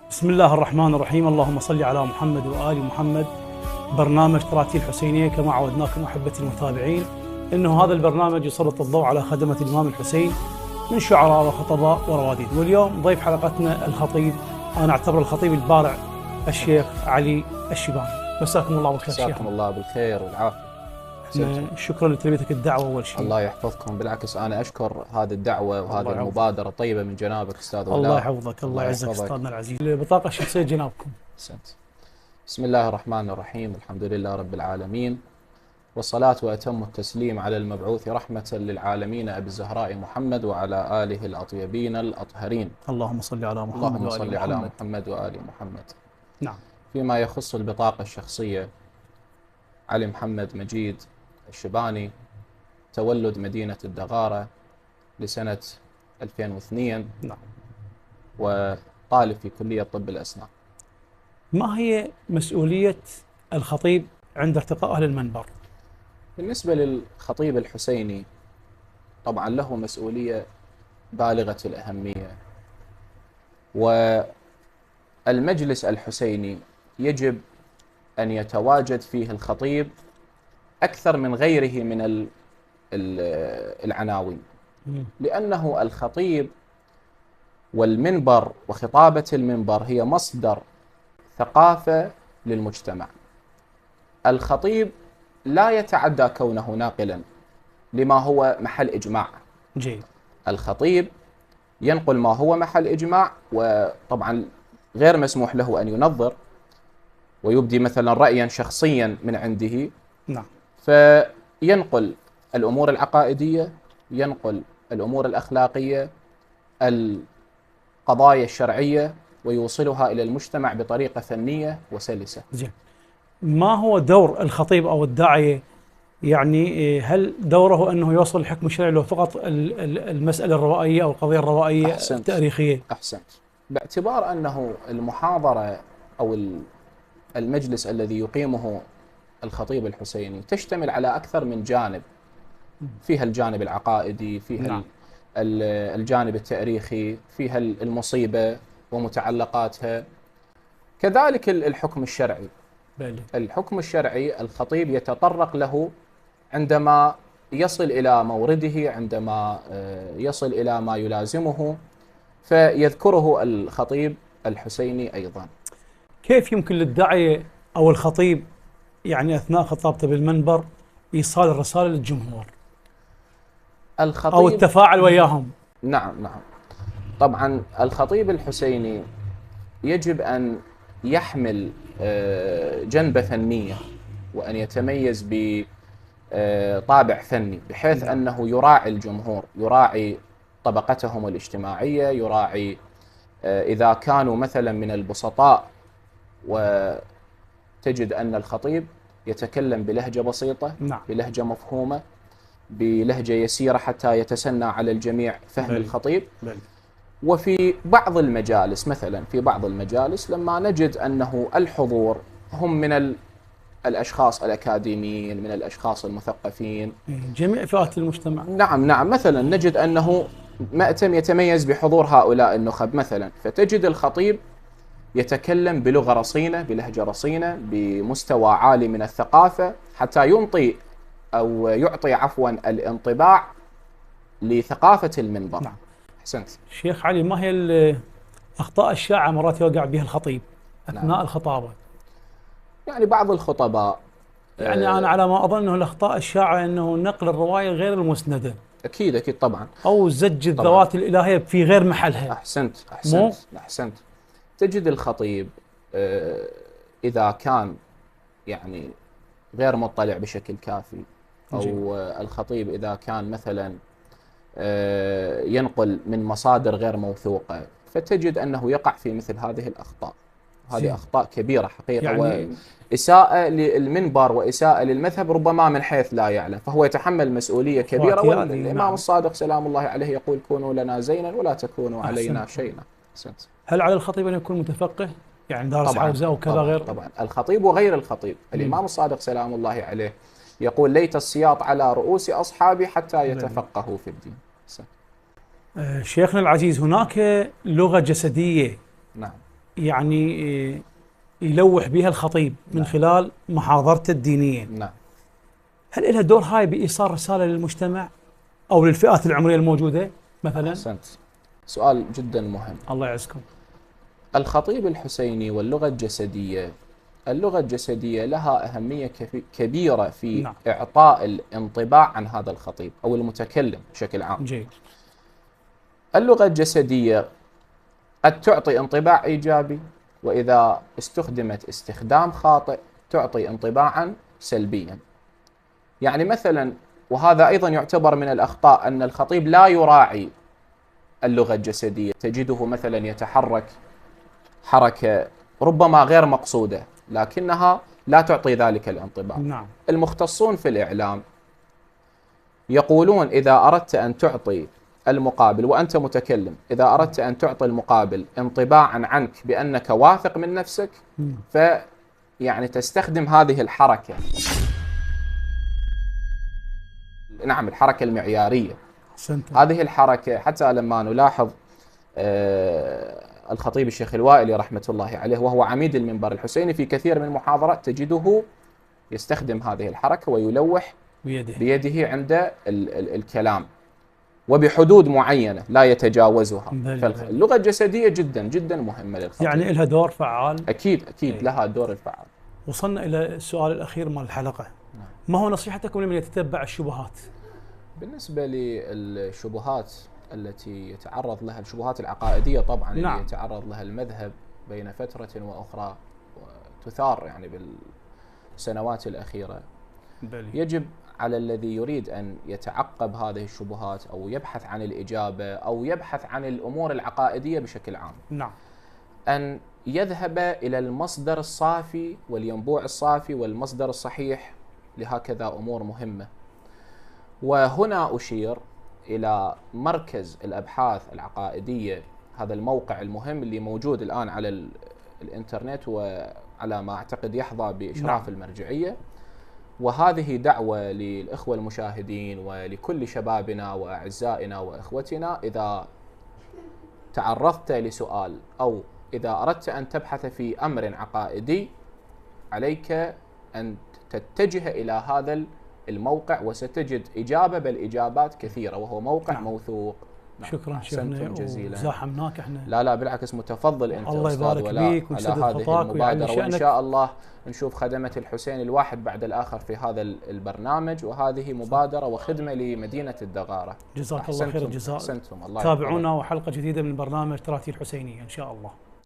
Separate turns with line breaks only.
بسم الله الرحمن الرحيم. اللهم صل على محمد وآل محمد. برنامج تراتيل حسينية كما عودناكم أحبتي المتابعين، إنه هذا البرنامج يسلط الضوء على خدمة الإمام الحسين من شعراء وخطباء ورواديد. واليوم ضيف حلقتنا الخطيب، أنا أعتبر الخطيب البارع، الشيخ علي الشيباني. مساكم الله بالخير شيخ.
مساكم الله بالخير والعافية.
شكرا لتلبيتك الدعوة أول شيء.
الله يحفظكم، بالعكس أنا أشكر هذه الدعوة وهذه المبادرة الطيبة من جنابك أستاذ ولاء.
الله يحفظك، الله يعزك أستاذنا العزيز. البطاقة الشخصية جنابكم.
بسم الله الرحمن الرحيم، الحمد لله رب العالمين، والصلاة وأتم التسليم على المبعوث رحمة للعالمين أبي الزهراء محمد وعلى آله الأطيبين الأطهرين.
اللهم صل على محمد
اللهم صل على محمد وآل محمد.
نعم.
فيما يخص البطاقة الشخصية، علي محمد مجيد الشيباني، تولد مدينة الدغارة لسنة 2002.
نعم.
وطالب في كلية طب الأسنان.
ما هي مسؤولية الخطيب عند ارتقائه للمنبر؟
بالنسبة للخطيب الحسيني طبعا له مسؤولية بالغة الأهمية، والمجلس الحسيني يجب أن يتواجد فيه الخطيب أكثر من غيره من العناوين، لأنه الخطيب والمنبر وخطابة المنبر هي مصدر ثقافة للمجتمع. الخطيب لا يتعدى كونه ناقلا لما هو محل إجماع.
جيد.
الخطيب ينقل ما هو محل إجماع، وطبعا غير مسموح له أن ينظر ويبدي مثلا رأيا شخصيا من عنده.
نعم.
فينقل الأمور العقائدية، ينقل الأمور الأخلاقية، القضايا الشرعية، ويوصلها إلى المجتمع بطريقة فنية وسلسة.
زين. ما هو دور الخطيب أو الداعية؟ يعني هل دوره أنه يوصل الحكم الشرعي له فقط المسألة الروائية أو القضية الروائية التاريخية؟
أحسنت. باعتبار أنه المحاضرة أو المجلس الذي يقيمه الخطيب الحسيني تشتمل على أكثر من جانب، فيها الجانب العقائدي، فيها
نعم.
الجانب التاريخي، فيها المصيبة ومتعلقاتها، كذلك الحكم الشرعي.
بلي.
الحكم الشرعي الخطيب يتطرق له عندما يصل إلى مورده، عندما يصل إلى ما يلازمه، فيذكره الخطيب الحسيني أيضا.
كيف يمكن للداعية أو الخطيب يعني أثناء خطابته بالمنبر إيصال الرسالة للجمهور
الخطيب
أو التفاعل وياهم؟
نعم. طبعا الخطيب الحسيني يجب أن يحمل جنبة فنية، وأن يتميز بطابع فني، بحيث أنه يراعي الجمهور، يراعي طبقتهم الاجتماعية، يراعي إذا كانوا مثلا من البسطاء، وتجد أن الخطيب يتكلم بلهجة بسيطة.
نعم.
بلهجة مفهومة، بلهجة يسيرة حتى يتسنى على الجميع فهم الخطيب. وفي بعض المجالس، مثلا في بعض المجالس لما نجد أنه الحضور هم من الأشخاص الأكاديميين، من الأشخاص المثقفين،
جميع فئات المجتمع.
نعم. مثلا نجد أنه مأتم يتميز بحضور هؤلاء النخب مثلا، فتجد الخطيب يتكلم بلغة رصينة، بلهجة رصينة، بمستوى عالي من الثقافة، حتى يعطي عفوا الانطباع لثقافة المنبر.
نعم.
أحسنت.
شيخ علي، ما هي الأخطاء الشائعة مرات يوقع بها الخطيب أثناء الخطابة؟
يعني بعض الخطباء،
يعني أنا على ما أظن أنه الأخطاء الشائعة أنه نقل الرواية غير المسندة.
أكيد طبعا.
أو زج الذوات الإلهية في غير محلها.
أحسنت. تجد الخطيب إذا كان يعني غير مطلع بشكل كافي، أو الخطيب إذا كان مثلا ينقل من مصادر غير موثوقة، فتجد أنه يقع في مثل هذه الأخطاء. هذه أخطاء كبيرة حقيقة، يعني وإساءة للمنبر وإساءة للمذهب، ربما من حيث لا يعلم، فهو يتحمل مسؤولية كبيرة. والإمام الصادق سلام الله عليه يقول: كونوا لنا زينا ولا تكونوا علينا شينا.
هل على الخطيب أن يكون متفقه؟ يعني دارس حوزة أو كذا غير؟
طبعا الخطيب وغير الخطيب. الإمام الصادق سلام الله عليه يقول: ليت السياط على رؤوس أصحابي حتى يتفقهوا في الدين.
شيخنا العزيز، هناك لغة جسدية
نعم
يعني يلوح بها الخطيب من خلال محاضرته الدينية.
نعم.
هل لها دور هاي بإيصال رسالة للمجتمع أو للفئات العمرية الموجودة مثلا؟
أحسنت، سؤال جدا مهم.
الله يعزكم.
الخطيب الحسيني واللغة الجسدية، اللغة الجسدية لها أهمية كبيرة في
نعم.
إعطاء الانطباع عن هذا الخطيب أو المتكلم بشكل عام.
جيد.
اللغة الجسدية قد تعطي انطباع إيجابي، وإذا استخدمت استخدام خاطئ تعطي انطباعا سلبيا. يعني مثلا، وهذا أيضا يعتبر من الأخطاء، أن الخطيب لا يراعي اللغة الجسدية، تجده مثلا يتحرك حركة ربما غير مقصودة لكنها لا تعطي ذلك الانطباع.
نعم.
المختصون في الإعلام يقولون إذا أردت أن تعطي المقابل وأنت متكلم، إذا أردت أن تعطي المقابل انطباعا عنك بأنك واثق من نفسك، فيعني تستخدم هذه الحركة، نعم، الحركة المعيارية. هذه الحركة حتى لما نلاحظ الخطيب الشيخ الوائلي رحمة الله عليه وهو عميد المنبر الحسيني في كثير من المحاضرات تجده يستخدم هذه الحركة ويلوح بيده عند الكلام وبحدود معينة لا يتجاوزها. فاللغة الجسدية جدا جدا مهمة للخطيب، يعني
لها دور فعال.
أكيد لها دور الفعال.
وصلنا إلى السؤال الأخير مال الحلقة. ما هو نصيحتكم لمن يتتبع الشبهات؟
بالنسبة للشبهات التي يتعرض لها، الشبهات العقائدية طبعا، نعم، اللي يتعرض لها المذهب بين فترة وأخرى وتثار يعني بالسنوات الأخيرة، يجب على الذي يريد أن يتعقب هذه الشبهات أو يبحث عن الإجابة أو يبحث عن الأمور العقائدية بشكل عام، نعم، أن يذهب إلى المصدر الصافي والينبوع الصافي والمصدر الصحيح لهكذا أمور مهمة. وهنا أشير إلى مركز الأبحاث العقائدية، هذا الموقع المهم اللي موجود الآن على الإنترنت وعلى ما أعتقد يحظى بإشراف، نعم، المرجعية. وهذه دعوة للإخوة المشاهدين ولكل شبابنا وأعزائنا وإخوتنا، إذا تعرضت لسؤال أو إذا أردت أن تبحث في أمر عقائدي عليك أن تتجه إلى هذا الموقع وستجد إجابة، بل إجابات كثيرة، وهو موقع، نعم، موثوق. نعم.
شكرا شيخنا وزاحمناك احنا.
لا بالعكس، متفضل انت
الله يبارك فيك ويسدد خطاك
ويعني شأنك. وان شاء الله نشوف خدمة الحسين الواحد بعد الآخر في هذا البرنامج، وهذه مبادرة وخدمة لمدينة الدغارة.
جزاك الله خير الجزاء.
أحسنتم.
تابعونا وحلقة جديدة من برنامج تراتيل حسينية إن شاء الله.